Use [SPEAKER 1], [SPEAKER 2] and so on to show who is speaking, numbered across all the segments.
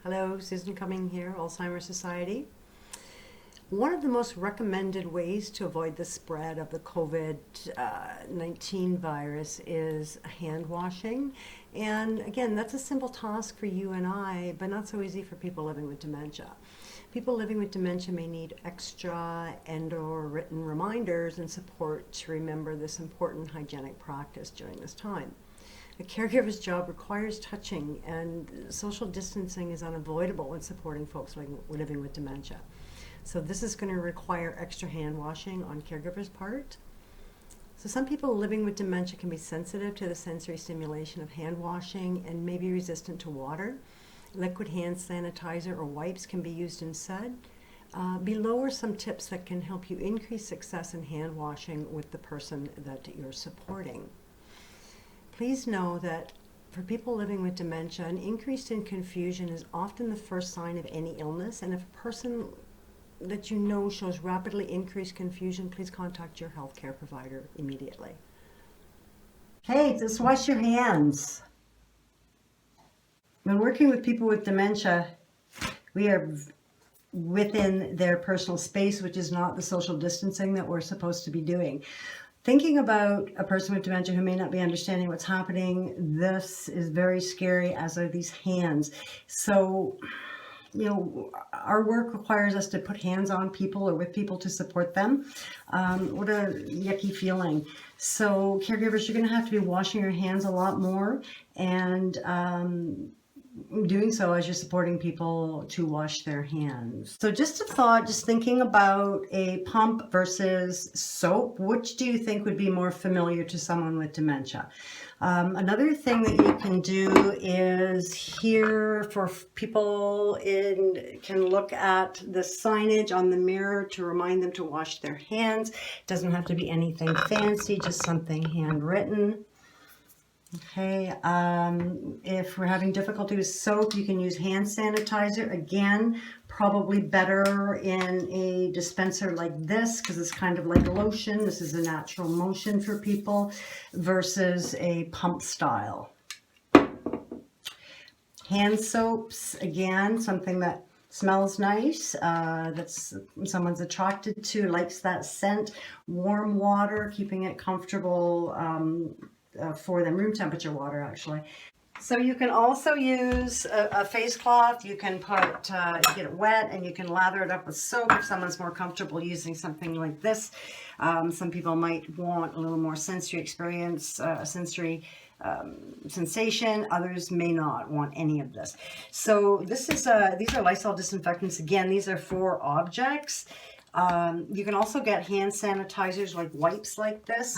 [SPEAKER 1] Hello, Susan Cuming here, Alzheimer Society. One of the most recommended ways to avoid the spread of the COVID-19 virus is hand washing. And again, that's a simple task for you and I, but not so easy for people living with dementia. People living with dementia may need extra and/or written reminders and support to remember this important hygienic practice during this time. A caregiver's job requires touching, and social distancing is unavoidable in supporting folks living with dementia. So this is going to require extra hand washing on caregivers' part. So some people living with dementia can be sensitive to the sensory stimulation of hand washing and may be resistant to water. Liquid hand sanitizer or wipes can be used instead. Below are some tips that can help you increase success in hand washing with the person that you're supporting. Please know that for people living with dementia, an increase in confusion is often the first sign of any illness, and if a person that you know shows rapidly increased confusion, please contact your healthcare provider immediately. Hey, just wash your hands. When working with people with dementia, we are within their personal space, which is not the social distancing that we're supposed to be doing. Thinking about a person with dementia who may not be understanding what's happening, this is very scary, as are these hands. So, our work requires us to put hands on people or with people to support them. What a yucky feeling. So caregivers, you're going to have to be washing your hands a lot more, and doing so as you're supporting people to wash their hands. So just a thought, just thinking about a pump versus soap, which do you think would be more familiar to someone with dementia? Another thing that you can do is here for people can look at the signage on the mirror to remind them to wash their hands. It doesn't have to be anything fancy, just something handwritten. Okay, if we're having difficulty with soap, you can use hand sanitizer. Again, probably better in a dispenser like this because it's kind of like a lotion. This is a natural motion for people versus a pump style. Hand soaps, again, something that smells nice, that's someone's attracted to, likes that scent. Warm water, keeping it comfortable for them, room temperature water actually. So you can also use a face cloth. You can get it wet and you can lather it up with soap if someone's more comfortable using something like this. Some people might want a little more sensory experience, sensation. Others may not want any of this. So this is these are Lysol disinfectants. Again, these are for objects. You can also get hand sanitizers like wipes like this.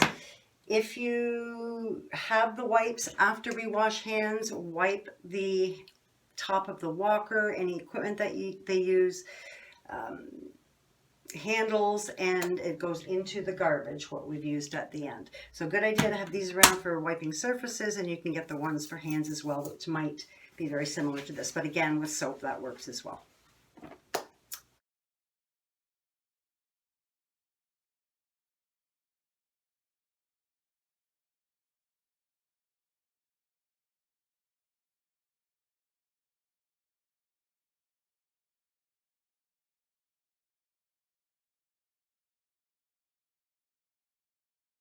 [SPEAKER 1] If you have the wipes after we wash hands, wipe the top of the walker, any equipment that they use, handles, and it goes into the garbage, what we've used at the end. So good idea to have these around for wiping surfaces, and you can get the ones for hands as well, which might be very similar to this. But again, with soap, that works as well.